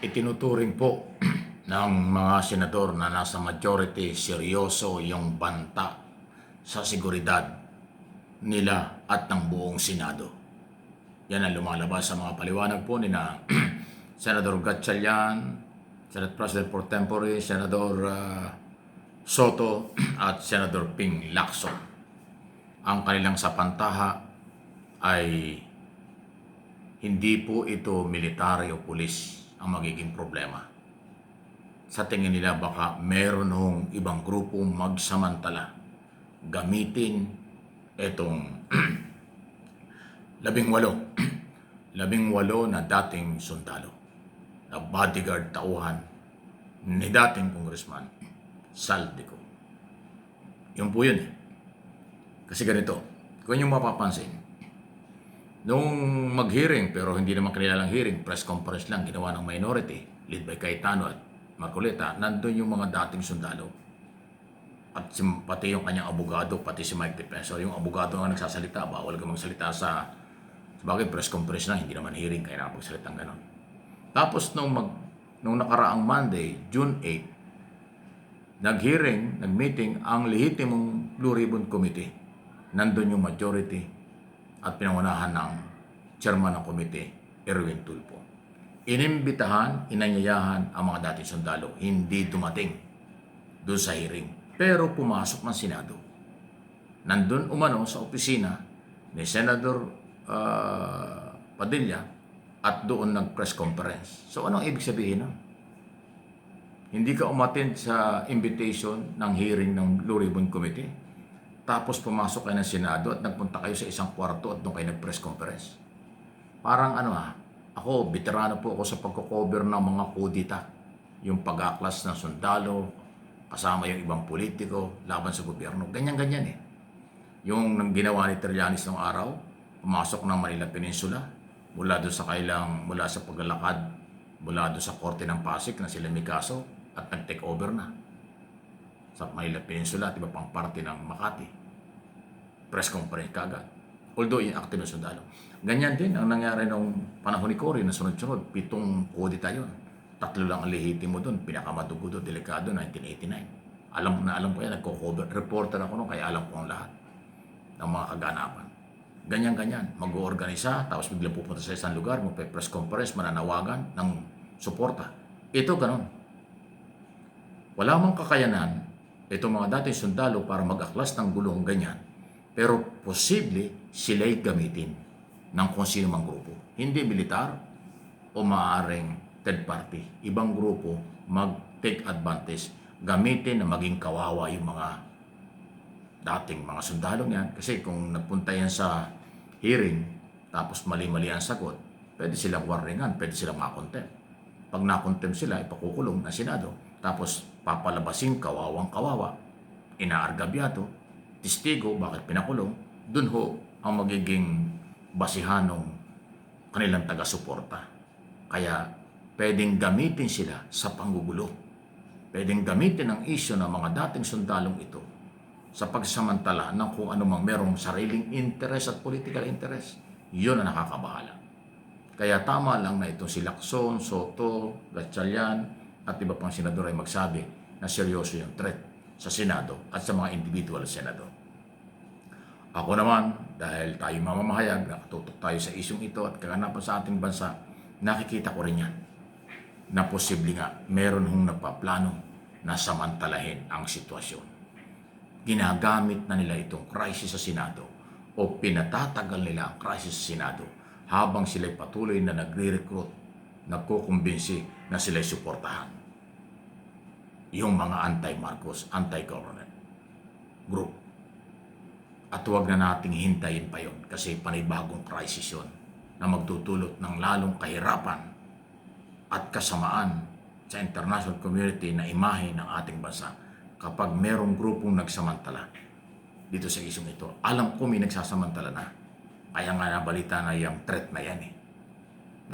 Itinuturing po ng mga senador na nasa majority seryoso yung banta sa seguridad nila at ng buong Senado. Yan ang lumalabas sa mga paliwanag po ni na Senador Gatchalian, Senate President Pro Tempore, Senador Soto at Senador Ping Lacson. Ang kanilang sapantaha ay hindi po ito military o pulis ang magiging problema. Sa tingin nila baka meron hong ibang grupong magsamantala gamitin itong 18 na dating sundalo na bodyguard tauhan ni dating Congressman Saldico. Yun po yun eh. Kasi ganito, kung yung mapapansin, nung mag-hearing, pero hindi naman kanilang hearing, press conference lang, ginawa ng minority, led by Cayetano at Marcoleta, nandun yung mga dating sundalo. At pati yung kanyang abogado, pati si Mike Defensor. Yung abogado nga nagsasalita, bawal ka magsalita sa bagay press conference na, hindi naman hearing, kaya nakapagsalita ng gano'n. Tapos nung nakaraang Monday, June 8, nag-hearing, nag-meeting ang lehitimong Blue Ribbon Committee. Nandun yung majority at pinangunahan ng chairman ng komite, Erwin Tulfo. Inimbitahan, inanyayahan ang mga dating sundalo. Hindi dumating doon sa hearing. Pero pumasok ng Senado. Nandun umano sa opisina ni Senador Padilla at doon nag-press conference. So anong ibig sabihin nun? Hindi ka umattend sa invitation ng hearing ng Blue Ribbon Committee. Tapos pumasok kayo ng Senado at nagpunta kayo sa isang kwarto at doon kayo nag-press conference. Parang ako, veterano po ako sa pagko-cover ng mga kudita. Yung pag-aklas ng sundalo, kasama yung ibang politiko, laban sa gobyerno. Ganyan-ganyan eh. Yung ginawa ni Trillanes noong araw, pumasok ng Manila Peninsula, mula sa paglalakad, mula doon sa Korte ng Pasig na sila may kaso at nag-take over na sa Manila Peninsula at iba pang parte ng Makati. Press conference kagad. Although yung active na sundalo. Ganyan din ang nangyari nung panahon ni Cory na sunod-sunod. 7 kodita yun. 3 lang ang lehitimo doon. Pinakamadugo doon, delikado, 1989. Alam ko yan, nagko-cover. Reporter ako noon, kaya alam ko ang lahat ng mga kaganapan. Ganyan-ganyan. Mag-oorganisa, tapos biglang pupunta sa isang lugar, magpe-press conference, mananawagan ng suporta. Ito ganon. Wala mang kakayanan itong mga dating sundalo para mag-aklas ng gulong ganyan. Pero posible sila'y gamitin ng kung sino mang grupo. Hindi militar o maaaring third party. Ibang grupo mag-take advantage. Gamitin na maging kawawa yung mga dating mga sundalo niyan. Kasi kung nagpunta yan sa hearing, tapos mali-mali ang sagot, pwede silang warningan, pwede silang makontempt. Pag nakontempt sila, ipakukulong na Senado. Tapos papalabasin kawawang-kawawa, inaargabyato, testigo, bakit pinakulong, dun ho ang magiging basihan ng kanilang taga-suporta. Kaya pwedeng gamitin sila sa panggugulo. Pwedeng gamitin ang isyo ng mga dating sundalong ito sa pagsamantala ng kung anumang merong sariling interest at political interest. Yun ang nakakabahala. Kaya tama lang na itong si Lacson, Soto, Gatchalian at iba pang senador ay magsabi na seryoso yung threat sa Senado at sa mga individual senador. Ako naman, dahil tayo mamamahayag, nakatutok tayo sa isyong ito at kaganapan sa ating bansa, nakikita ko rin yan na posible nga meron hong nagpaplano na samantalahin ang sitwasyon. Ginagamit na nila itong crisis sa Senado o pinatatagal nila ang crisis sa Senado habang sila'y patuloy na nagre-recruit, nagkukumbinsi na sila'y suportahan yung mga anti-Marcos, anti-government group. At huwag na nating hintayin pa yun kasi panibagong crisis yun na magtutulot ng lalong kahirapan at kasamaan sa international community na imahe ng ating bansa kapag merong grupong nagsamantala dito sa isyong ito. Alam ko may nagsasamantala na. Kaya nga nabalita na yung threat na yan eh.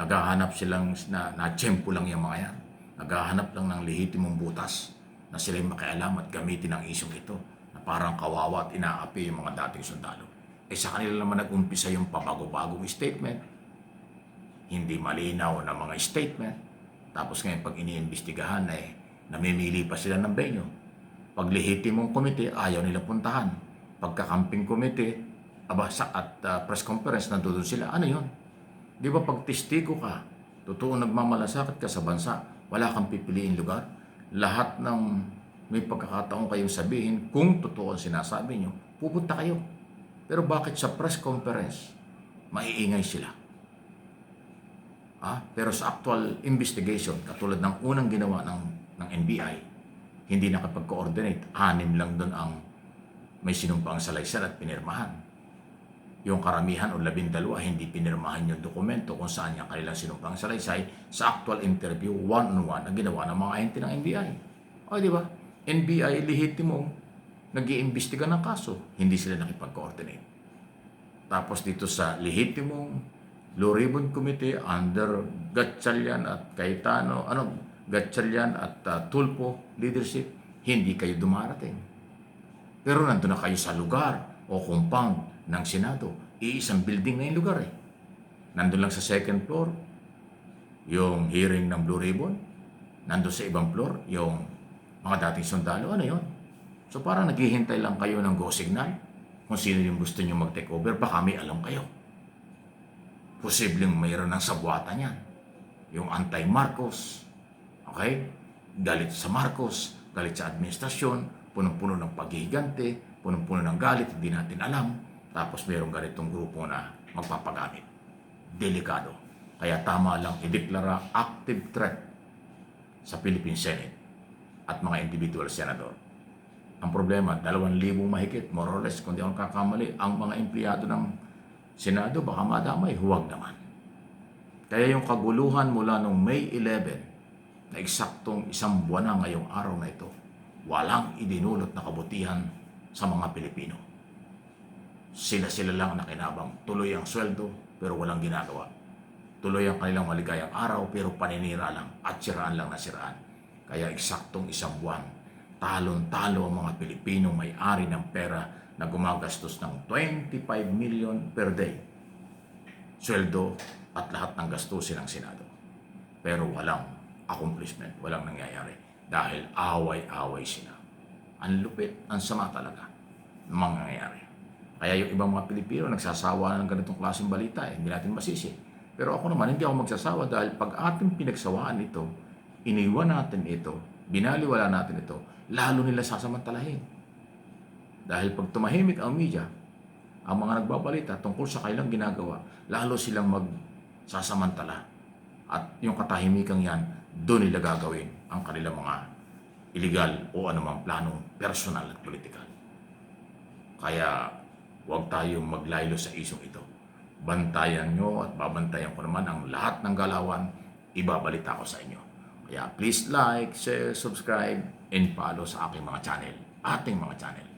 Naghahanap silang, na-tsempo lang yung mga yan. Naghahanap lang ng lehitimong butas na sila'y makialam at gamitin ang isyong ito na parang kawawa at inaapi yung mga dating sundalo. Sa kanila naman nag-umpisa yung pabago-bagong statement. Hindi malinaw na mga statement. Tapos ngayon, pag iniimbestigahan, namimili pa sila ng venue. Pag lehitimong komite, ayaw nila puntahan. Pagka-camping komite, press conference, nandoon sila. Ano yun? Di ba pag testigo ka, totoo nagmamalasakit ka sa bansa, wala kang pipiliin lugar? Lahat ng may pagkakataon kayong sabihin, kung totoo ang sinasabi nyo, pupunta kayo. Pero bakit sa press conference, maiingay sila? Pero sa actual investigation, katulad ng unang ginawa ng NBI, hindi nakapag-coordinate. 6 lang doon ang may sinumpang salaysay at pinirmahan. Yung karamihan o 12 hindi pinirmahan yung dokumento kung saan yung kanilang sinumpang salaysay. Sa actual interview, one-on-one ang ginawa ng mga ahente ng NBI. O di ba? NBI lehitimong nag-iimbestiga ng kaso. Hindi sila nakipag-coordinate. Tapos dito sa lehitimong Blue Ribbon Committee under Gatchalian at Cayetano, Gatchalian at Tulfo leadership, hindi kayo dumarating. Pero nandun na kayo sa lugar o compound ng Senado. Iisang building na yung lugar eh. Nandun lang sa second floor, yung hearing ng Blue Ribbon. Nandun sa ibang floor, yung mga dating sundalo. Ano yun? So parang naghihintay lang kayo ng go signal kung sino yung gusto nyo mag-take over. Baka may alam kayo. Posibleng mayroon ng sabuatan yan. Yung anti-Marcos, okay? Galit sa Marcos, galit sa administrasyon, punong-puno ng paghihigante, punong-puno ng galit, hindi natin alam. Tapos mayroong ganitong grupo na magpapagamit. Delikado. Kaya tama lang ideklara active threat sa Philippine Senate at mga individual senador. Ang problema, 2,000 mahigit, more or less, kung di ako kakamali, ang mga empleyado ng Senado, baka madamay, huwag naman. Kaya yung kaguluhan mula noong May 11, na eksaktong 1 buwan na ngayong araw na ito, walang idinulot na kabutihan sa mga Pilipino. Sila-sila lang nakinabang. Tuloy ang sweldo, pero walang ginagawa. Tuloy ang kanilang maligayang araw, pero paninira lang at siraan lang na siraan. Kaya eksaktong 1 buwan, talon-talo ang mga Pilipino may-ari ng pera na gumagastos ng 25 million per day. Sweldo at lahat ng gastusin ng Senado. Pero walang accomplishment, walang nangyayari. Dahil away-away sila. Ang lupit, ang sama talaga ng mga nangyayari. Kaya yung ibang mga Pilipino nagsasawa ng ganitong klaseng balita, hindi natin masisi. Pero ako naman, hindi ako magsasawa dahil pag ating pinagsawaan ito, iniwan natin ito, binaliwala natin ito, lalo nila sasamantalahin. Dahil pag tumahimik ang media, ang mga nagbabalita tungkol sa kailang ginagawa, lalo silang magsasamantala. At yung katahimikan yan, doon nila gagawin ang kanilang mga illegal o anumang planong personal at politikal. Kaya huwag tayong maglaylo sa isyong ito. Bantayan nyo at babantayan ko naman ang lahat ng galawan, ibabalita ko sa inyo. Kaya please like, share, subscribe, and follow sa aking mga channel, ating mga channel.